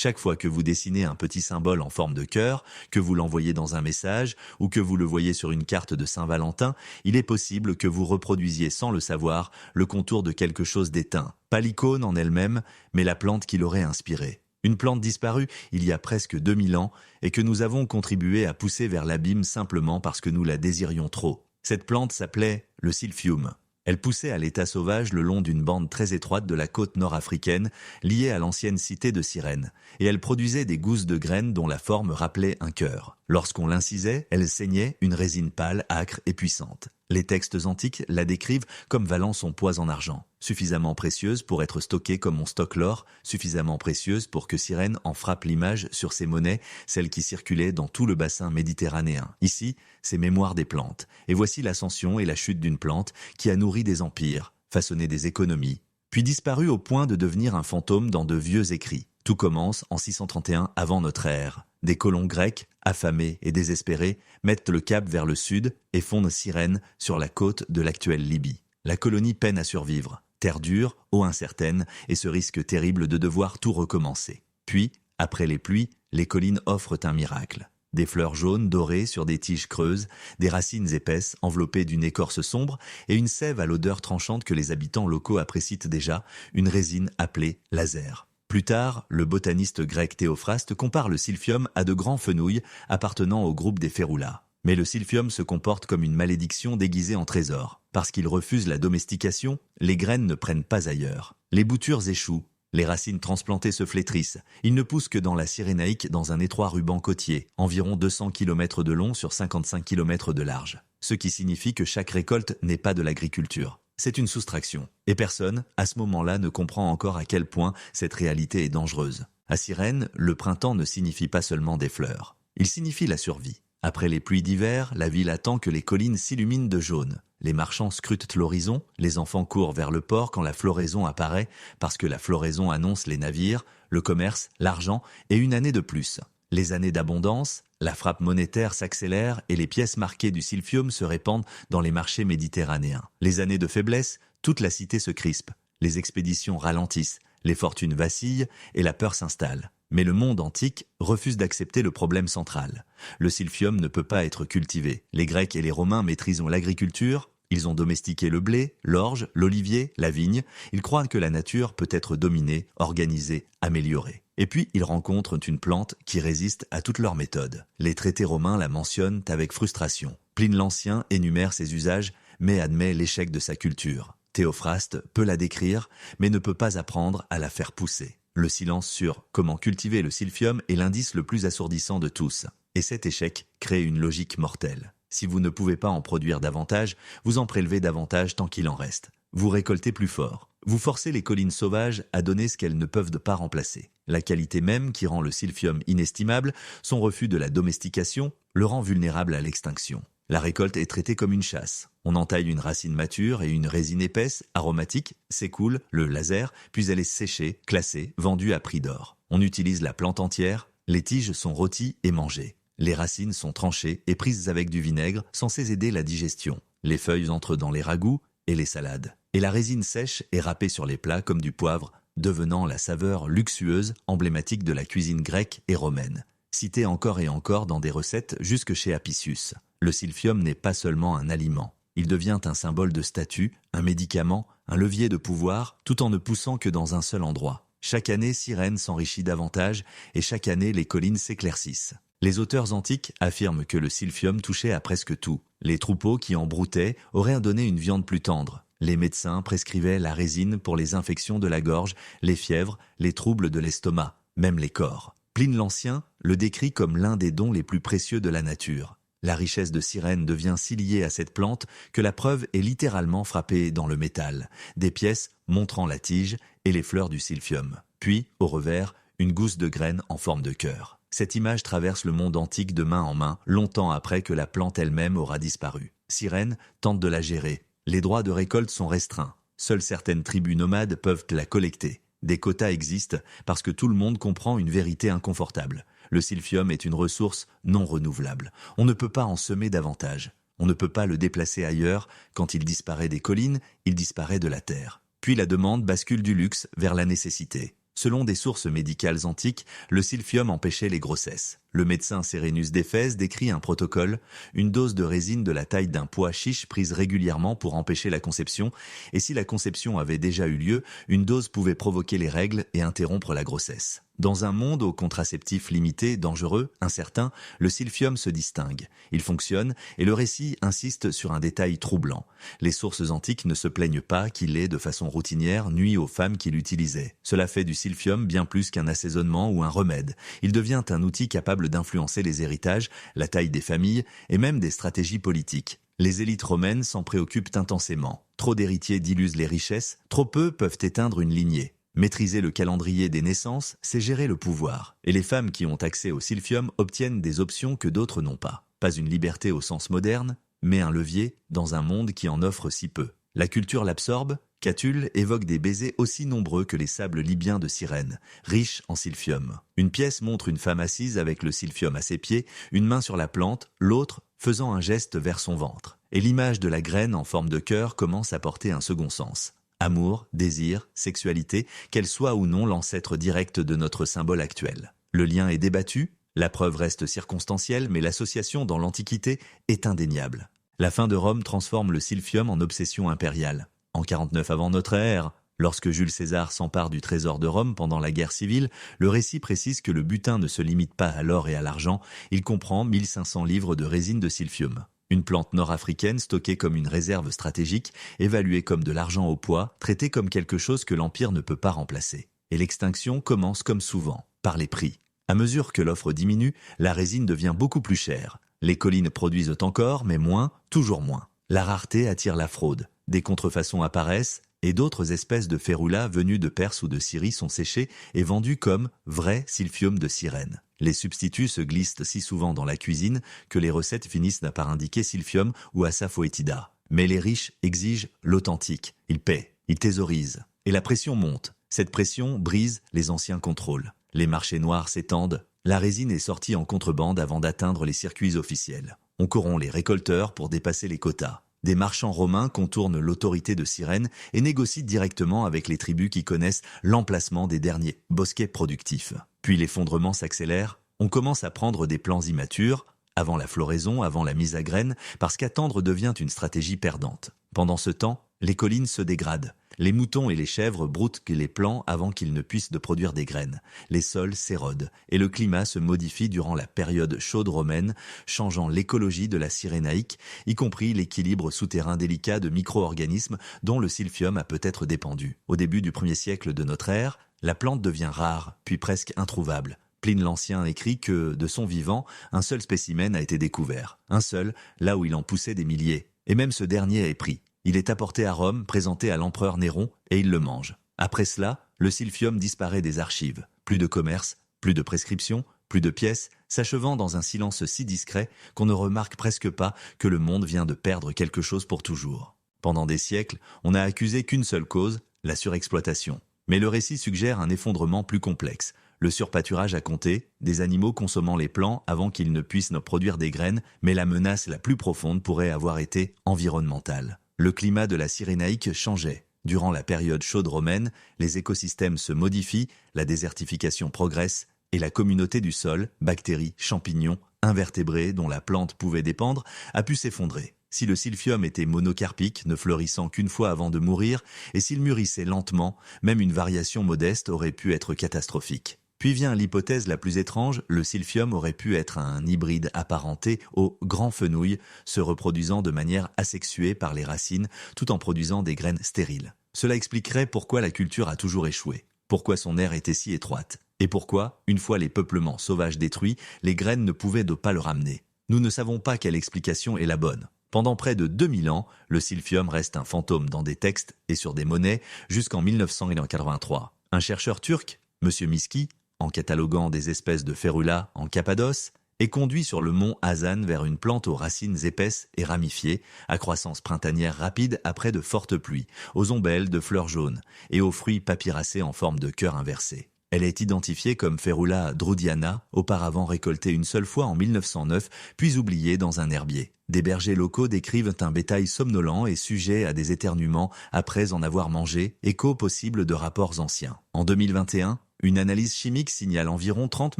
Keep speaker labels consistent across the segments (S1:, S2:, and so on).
S1: Chaque fois que vous dessinez un petit symbole en forme de cœur, que vous l'envoyez dans un message ou que vous le voyez sur une carte de Saint-Valentin, il est possible que vous reproduisiez sans le savoir le contour de quelque chose d'éteint. Pas l'icône en elle-même, mais la plante qui l'aurait inspirée. Une plante disparue il y a presque 2000 ans et que nous avons contribué à pousser vers l'abîme simplement parce que nous la désirions trop. Cette plante s'appelait le silphium. Elle poussait à l'état sauvage le long d'une bande très étroite de la côte nord-africaine, liée à l'ancienne cité de Cyrène, et elle produisait des gousses de graines dont la forme rappelait un cœur. Lorsqu'on l'incisait, elle saignait une résine pâle, âcre et puissante. Les textes antiques la décrivent comme valant son poids en argent, suffisamment précieuse pour être stockée comme on stocke l'or, suffisamment précieuse pour que Cyrène en frappe l'image sur ses monnaies, celles qui circulaient dans tout le bassin méditerranéen. Ici, c'est Mémoire des plantes. Et voici l'ascension et la chute d'une plante qui a nourri des empires, façonné des économies, puis disparu au point de devenir un fantôme dans de vieux écrits. Tout commence en 631 avant notre ère. Des colons grecs, affamés et désespérés, mettent le cap vers le sud et fondent Cyrène sur la côte de l'actuelle Libye. La colonie peine à survivre. Terre dure, eau incertaine et ce risque terrible de devoir tout recommencer. Puis, après les pluies, les collines offrent un miracle. Des fleurs jaunes dorées sur des tiges creuses, des racines épaisses enveloppées d'une écorce sombre et une sève à l'odeur tranchante que les habitants locaux apprécient déjà, une résine appelée laser. Plus tard, le botaniste grec Théophraste compare le silphium à de grands fenouils appartenant au groupe des férulats. Mais le silphium se comporte comme une malédiction déguisée en trésor. Parce qu'il refuse la domestication, les graines ne prennent pas ailleurs. Les boutures échouent. Les racines transplantées se flétrissent. Il ne pousse que dans la Cyrénaïque dans un étroit ruban côtier, environ 200 km de long sur 55 km de large. Ce qui signifie que chaque récolte n'est pas de l'agriculture. C'est une soustraction. Et personne, à ce moment-là, ne comprend encore à quel point cette réalité est dangereuse. À Cyrène, le printemps ne signifie pas seulement des fleurs. Il signifie la survie. Après les pluies d'hiver, la ville attend que les collines s'illuminent de jaune. Les marchands scrutent l'horizon, les enfants courent vers le port quand la floraison apparaît, parce que la floraison annonce les navires, le commerce, l'argent et une année de plus. Les années d'abondance, la frappe monétaire s'accélère et les pièces marquées du silphium se répandent dans les marchés méditerranéens. Les années de faiblesse, toute la cité se crispe, les expéditions ralentissent, les fortunes vacillent et la peur s'installe. Mais le monde antique refuse d'accepter le problème central. Le silphium ne peut pas être cultivé. Les Grecs et les Romains maîtrisent l'agriculture. Ils ont domestiqué le blé, l'orge, l'olivier, la vigne. Ils croient que la nature peut être dominée, organisée, améliorée. Et puis, ils rencontrent une plante qui résiste à toutes leurs méthodes. Les traités romains la mentionnent avec frustration. Pline l'Ancien énumère ses usages, mais admet l'échec de sa culture. Théophraste peut la décrire, mais ne peut pas apprendre à la faire pousser. Le silence sur comment cultiver le silphium est l'indice le plus assourdissant de tous. Et cet échec crée une logique mortelle. Si vous ne pouvez pas en produire davantage, vous en prélevez davantage tant qu'il en reste. Vous récoltez plus fort. Vous forcez les collines sauvages à donner ce qu'elles ne peuvent pas remplacer. La qualité même qui rend le silphium inestimable, son refus de la domestication, le rend vulnérable à l'extinction. La récolte est traitée comme une chasse. On entaille une racine mature et une résine épaisse, aromatique, s'écoule, le laser, puis elle est séchée, classée, vendue à prix d'or. On utilise la plante entière, les tiges sont rôties et mangées. Les racines sont tranchées et prises avec du vinaigre, censé aider la digestion. Les feuilles entrent dans les ragoûts et les salades. Et la résine sèche est râpée sur les plats comme du poivre, devenant la saveur luxueuse, emblématique de la cuisine grecque et romaine. Citée encore et encore dans des recettes jusque chez Apicius. Le silphium n'est pas seulement un aliment. Il devient un symbole de statut, un médicament, un levier de pouvoir, tout en ne poussant que dans un seul endroit. Chaque année, Cyrène s'enrichit davantage et chaque année, les collines s'éclaircissent. Les auteurs antiques affirment que le silphium touchait à presque tout. Les troupeaux qui en broutaient auraient donné une viande plus tendre. Les médecins prescrivaient la résine pour les infections de la gorge, les fièvres, les troubles de l'estomac, même les cors. Pline l'Ancien le décrit comme l'un des dons les plus précieux de la nature. La richesse de Cyrène devient si liée à cette plante que la preuve est littéralement frappée dans le métal, des pièces montrant la tige et les fleurs du silphium. Puis, au revers, une gousse de graine en forme de cœur. Cette image traverse le monde antique de main en main, longtemps après que la plante elle-même aura disparu. Cyrène tente de la gérer. Les droits de récolte sont restreints. Seules certaines tribus nomades peuvent la collecter. Des quotas existent parce que tout le monde comprend une vérité inconfortable. Le silphium est une ressource non renouvelable. On ne peut pas en semer davantage. On ne peut pas le déplacer ailleurs. Quand il disparaît des collines, il disparaît de la terre. Puis la demande bascule du luxe vers la nécessité. Selon des sources médicales antiques, le silphium empêchait les grossesses. Le médecin Sérénus d'Éphèse décrit un protocole, une dose de résine de la taille d'un pois chiche prise régulièrement pour empêcher la conception, et si la conception avait déjà eu lieu, une dose pouvait provoquer les règles et interrompre la grossesse. Dans un monde aux contraceptifs limités, dangereux, incertain, le silphium se distingue. Il fonctionne, et le récit insiste sur un détail troublant. Les sources antiques ne se plaignent pas qu'il ait, de façon routinière, nui aux femmes qui l'utilisaient. Cela fait du silphium bien plus qu'un assaisonnement ou un remède. Il devient un outil capable d'influencer les héritages, la taille des familles et même des stratégies politiques. Les élites romaines s'en préoccupent intensément. Trop d'héritiers dilusent les richesses, trop peu peuvent éteindre une lignée. Maîtriser le calendrier des naissances, c'est gérer le pouvoir. Et les femmes qui ont accès au silphium obtiennent des options que d'autres n'ont pas. Pas une liberté au sens moderne, mais un levier dans un monde qui en offre si peu. La culture l'absorbe. Catulle évoque des baisers aussi nombreux que les sables libyens de Cyrène, riches en silphium. Une pièce montre une femme assise avec le silphium à ses pieds, une main sur la plante, l'autre faisant un geste vers son ventre. Et l'image de la graine en forme de cœur commence à porter un second sens. Amour, désir, sexualité, qu'elle soit ou non l'ancêtre direct de notre symbole actuel. Le lien est débattu, la preuve reste circonstancielle, mais l'association dans l'Antiquité est indéniable. La fin de Rome transforme le silphium en obsession impériale. En 49 avant notre ère, lorsque Jules César s'empare du trésor de Rome pendant la guerre civile, le récit précise que le butin ne se limite pas à l'or et à l'argent, il comprend 1500 livres de résine de silphium. Une plante nord-africaine stockée comme une réserve stratégique, évaluée comme de l'argent au poids, traitée comme quelque chose que l'Empire ne peut pas remplacer. Et l'extinction commence comme souvent, par les prix. À mesure que l'offre diminue, la résine devient beaucoup plus chère. Les collines produisent encore, mais moins, toujours moins. La rareté attire la fraude. Des contrefaçons apparaissent et d'autres espèces de férula venues de Perse ou de Syrie sont séchées et vendues comme vrai silphium de Cyrène. Les substituts se glissent si souvent dans la cuisine que les recettes finissent par indiquer silphium ou asafoetida. Mais les riches exigent l'authentique. Ils paient, ils thésaurisent. Et la pression monte. Cette pression brise les anciens contrôles. Les marchés noirs s'étendent. La résine est sortie en contrebande avant d'atteindre les circuits officiels. On corrompt les récolteurs pour dépasser les quotas. Des marchands romains contournent l'autorité de Cyrène et négocient directement avec les tribus qui connaissent l'emplacement des derniers bosquets productifs. Puis l'effondrement s'accélère, on commence à prendre des plants immatures, avant la floraison, avant la mise à graines, parce qu'attendre devient une stratégie perdante. Pendant ce temps, les collines se dégradent. Les moutons et les chèvres broutent les plants avant qu'ils ne puissent de produire des graines. Les sols s'érodent et le climat se modifie durant la période chaude romaine, changeant l'écologie de la Cyrénaïque, y compris l'équilibre souterrain délicat de micro-organismes dont le silphium a peut-être dépendu. Au début du 1er siècle de notre ère, la plante devient rare, puis presque introuvable. Pline l'Ancien écrit que, de son vivant, un seul spécimen a été découvert. Un seul, là où il en poussait des milliers. Et même ce dernier est pris. Il est apporté à Rome, présenté à l'empereur Néron, et il le mange. Après cela, le silphium disparaît des archives. Plus de commerce, plus de prescriptions, plus de pièces, s'achevant dans un silence si discret qu'on ne remarque presque pas que le monde vient de perdre quelque chose pour toujours. Pendant des siècles, on n'a accusé qu'une seule cause, la surexploitation. Mais le récit suggère un effondrement plus complexe. Le surpâturage a compté, des animaux consommant les plants avant qu'ils ne puissent ne produire des graines, mais la menace la plus profonde pourrait avoir été environnementale. Le climat de la Cyrénaïque changeait. Durant la période chaude romaine, les écosystèmes se modifient, la désertification progresse et la communauté du sol, bactéries, champignons, invertébrés dont la plante pouvait dépendre, a pu s'effondrer. Si le silphium était monocarpique, ne fleurissant qu'une fois avant de mourir, et s'il mûrissait lentement, même une variation modeste aurait pu être catastrophique. Puis vient l'hypothèse la plus étrange, le silphium aurait pu être un hybride apparenté au grand fenouil, se reproduisant de manière asexuée par les racines, tout en produisant des graines stériles. Cela expliquerait pourquoi la culture a toujours échoué, pourquoi son aire était si étroite, et pourquoi, une fois les peuplements sauvages détruits, les graines ne pouvaient pas le ramener. Nous ne savons pas quelle explication est la bonne. Pendant près de 2000 ans, le silphium reste un fantôme dans des textes et sur des monnaies jusqu'en 1983. Un chercheur turc, M. Miski, en cataloguant des espèces de férula en Cappadoce, est conduit sur le mont Hazan vers une plante aux racines épaisses et ramifiées, à croissance printanière rapide après de fortes pluies, aux ombelles de fleurs jaunes et aux fruits papyracés en forme de cœur inversé. Elle est identifiée comme Ferula drudiana, auparavant récoltée une seule fois en 1909, puis oubliée dans un herbier. Des bergers locaux décrivent un bétail somnolent et sujet à des éternuements après en avoir mangé, écho possible de rapports anciens. En 2021, une analyse chimique signale environ 30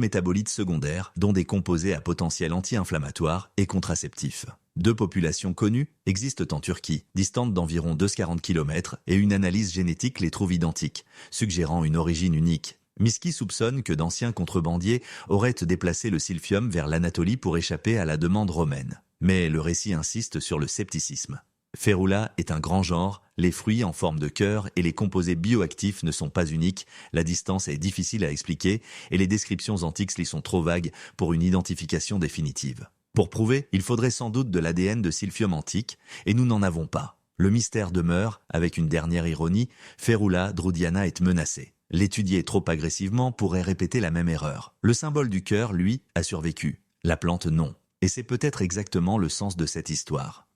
S1: métabolites secondaires, dont des composés à potentiel anti-inflammatoire et contraceptif. 2 populations connues existent en Turquie, distantes d'environ 240 km, et une analyse génétique les trouve identiques, suggérant une origine unique. Miski soupçonne que d'anciens contrebandiers auraient déplacé le silphium vers l'Anatolie pour échapper à la demande romaine. Mais le récit insiste sur le scepticisme. Ferula est un grand genre, les fruits en forme de cœur et les composés bioactifs ne sont pas uniques, la distance est difficile à expliquer et les descriptions antiques y sont trop vagues pour une identification définitive. Pour prouver, il faudrait sans doute de l'ADN de silphium antique, et nous n'en avons pas. Le mystère demeure, avec une dernière ironie, Ferula drudiana est menacée. L'étudier trop agressivement pourrait répéter la même erreur. Le symbole du cœur, lui, a survécu. La plante, non. Et c'est peut-être exactement le sens de cette histoire.